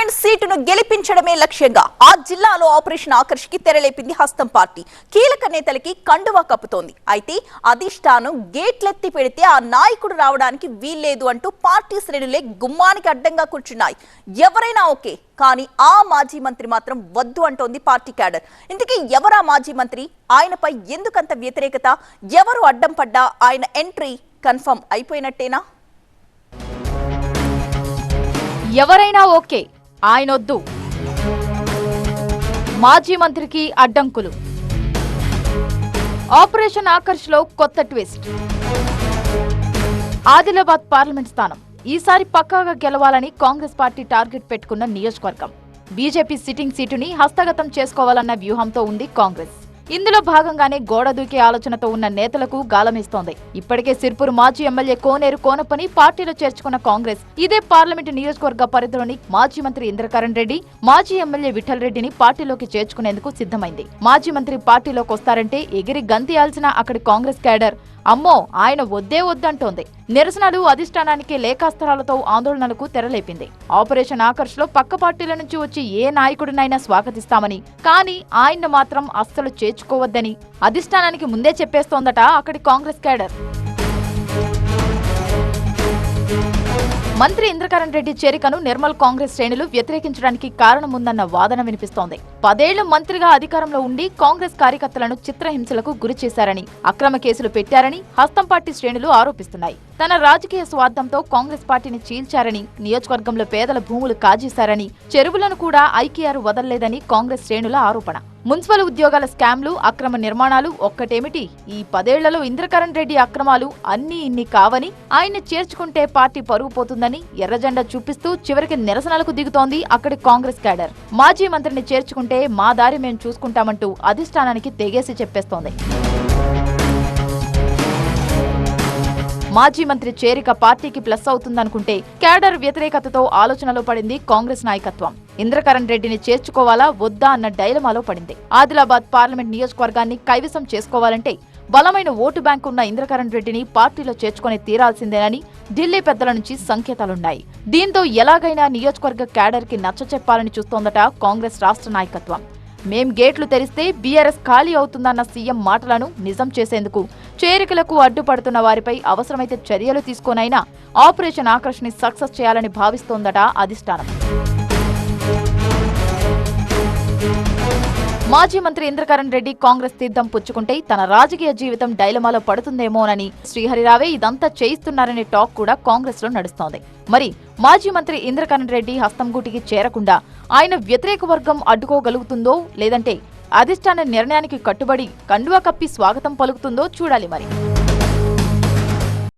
Parliament సీటును గెలిపించడమే లక్ష్యంగా ఆ జిల్లాలో ఆపరేషన్ ఆకర్ష్కి తెరలేపింది హస్తం పార్టీ. కీలక నేతలకి కండువా కప్పుతోంది. అయితే అధిష్టానం గేట్లెత్తి పెడితే ఆ నాయకుడు రావడానికి వీల్లేదు అంటూ పార్టీ శ్రేణులే గుమ్మానికి అడ్డంగా కూర్చున్నాయి. ఎవరైనా ఓకే, కానీ ఆ మాజీ మంత్రి మాత్రం వద్దు అంటోంది పార్టీ క్యాడర్. ఇంతకీ ఎవరా మాజీ మంత్రి? ఆయనపై ఎందుకంత వ్యతిరేకత? ఎవరు అడ్డం పడ్డా ఆయన ఎంట్రీ కన్ఫర్మ్ అయిపోయినట్టేనా? ఎవరైనా ఓకే, ఆయనొద్దు. మాజీ మంత్రికి అడ్డంకులు. ఆపరేషన్ ఆకర్ష్ లో కొత్త ట్విస్ట్. ఆదిలాబాద్ పార్లమెంట్ స్థానం ఈసారి పక్కాగా గెలవాలని కాంగ్రెస్ పార్టీ టార్గెట్ పెట్టుకున్న నియోజకవర్గం. బీజేపీ సిట్టింగ్ సీటుని హస్తగతం చేసుకోవాలన్న వ్యూహంతో ఉంది కాంగ్రెస్. ఇందులో భాగంగానే గోడ దూకే ఆలోచనతో ఉన్న నేతలకు గాలమిస్తోంది. ఇప్పటికే సిర్పూర్ మాజీ ఎమ్మెల్యే కోనేరు కోనప్పని పార్టీలో చేర్చుకున్న కాంగ్రెస్ ఇదే పార్లమెంటు నియోజకవర్గ పరిధిలోని మాజీ మంత్రి ఇంద్రకరణ్ రెడ్డి, మాజీ ఎమ్మెల్యే విఠల్ రెడ్డిని పార్టీలోకి చేర్చుకునేందుకు సిద్ధమైంది. మాజీ మంత్రి పార్టీలోకి వస్తారంటే ఎగిరి గంతియాల్సిన అక్కడి కాంగ్రెస్ క్యాడర్ అమ్మో ఆయన వద్దే వద్దంటోంది. నిరసనలు, అధిష్టానానికి లేఖాస్త్రాలతో ఆందోళనలకు తెరలేపింది. ఆపరేషన్ ఆకర్ష్ లో పక్క పార్టీల నుంచి వచ్చి ఏ నాయకుడినైనా స్వాగతిస్తామని, కానీ ఆయన్ను మాత్రం అస్సలు చేర్చుకోవద్దని అధిష్టానానికి ముందే చెప్పేస్తోందట అక్కడి కాంగ్రెస్ క్యాడర్. మంత్రి ఇంద్రకరణ్ రెడ్డి చేరికను నిర్మల్ కాంగ్రెస్ శ్రేణులు వ్యతిరేకించడానికి కారణముందన్న వాదన వినిపిస్తోంది. 10 ఏళ్లు మంత్రిగా అధికారంలో ఉండి కాంగ్రెస్ కార్యకర్తలను చిత్రహింసలకు గురి చేశారని, అక్రమ కేసులు పెట్టారని హస్తం పార్టీ శ్రేణులు ఆరోపిస్తున్నాయి. తన రాజకీయ స్వార్థంతో కాంగ్రెస్ పార్టీని చీల్చారని, నియోజకవర్గంలో పేదల భూములు కాజేశారని, చెరువులను కూడా ఐకేఆర్ వదల్లేదని కాంగ్రెస్ శ్రేణుల ఆరోపణ. మున్సిపల్ ఉద్యోగాల స్కామ్లు, అక్రమ నిర్మాణాలు ఒక్కటేమిటి, ఈ 10 ఏళ్లలో ఇంద్రకరణ్ రెడ్డి అక్రమాలు అన్నీ ఇన్ని కావని, ఆయన్ని చేర్చుకుంటే పార్టీ పరువు పోతుందని ఎర్రజెండా చూపిస్తూ చివరికి నిరసనలకు దిగుతోంది అక్కడి కాంగ్రెస్ క్యాడర్. మాజీ మంత్రిని చేర్చుకుంటే మా దారి మేం చూసుకుంటామంటూ అధిష్టానానికి తెగేసి చెప్పేస్తోంది. మాజీ మంత్రి చేరిక పార్టీకి ప్లస్ అవుతుందనుకుంటే క్యాడర్ వ్యతిరేకతతో ఆలోచనలో పడింది కాంగ్రెస్ నాయకత్వం. ఇంద్రకరణ్ రెడ్డిని చేర్చుకోవాలా వద్దా అన్న డైలమాలో పడింది. ఆదిలాబాద్ పార్లమెంట్ నియోజకవర్గాన్ని కైవసం చేసుకోవాలంటే బలమైన ఓటు బ్యాంకు ఉన్న ఇంద్రకరణ్ రెడ్డిని పార్టీలో చేర్చుకుని తీరాల్సిందేనని ఢిల్లీ పెద్దల నుంచి సంకేతాలున్నాయి. దీంతో ఎలాగైనా నియోజకవర్గ క్యాడర్ కి నచ్చచెప్పాలని చూస్తోందట కాంగ్రెస్ రాష్ట్ర నాయకత్వం. మేం గేట్లు తెరిస్తే బీఆర్ఎస్ ఖాళీ అవుతుందన్న సీఎం మాటలను నిజం చేసేందుకు చేరికలకు అడ్డుపడుతున్న వారిపై అవసరమైతే చర్యలు తీసుకోనైనా ఆపరేషన్ ఆకర్ష్ ని సక్సెస్ చేయాలని భావిస్తోందట అధిష్టానం. మాజీ మంత్రి ఇంద్రకరణ్ రెడ్డి కాంగ్రెస్ తీర్థం పుచ్చుకుంటే తన రాజకీయ జీవితం డైలమాలో పడుతుందేమోనని శ్రీహరిరావే ఇదంతా చేయిస్తున్నారనే టాక్ కూడా కాంగ్రెస్ లో నడుస్తోంది. మరి మాజీ మంత్రి ఇంద్రకరణ్ రెడ్డి హస్తంగూటికి చేరకుండా ఆయన వ్యతిరేక వర్గం అడ్డుకోగలుగుతుందో, లేదంటే అధిష్టాన నిర్ణయానికి కట్టుబడి కండువా కప్పి స్వాగతం పలుకుతుందో చూడాలి మరి.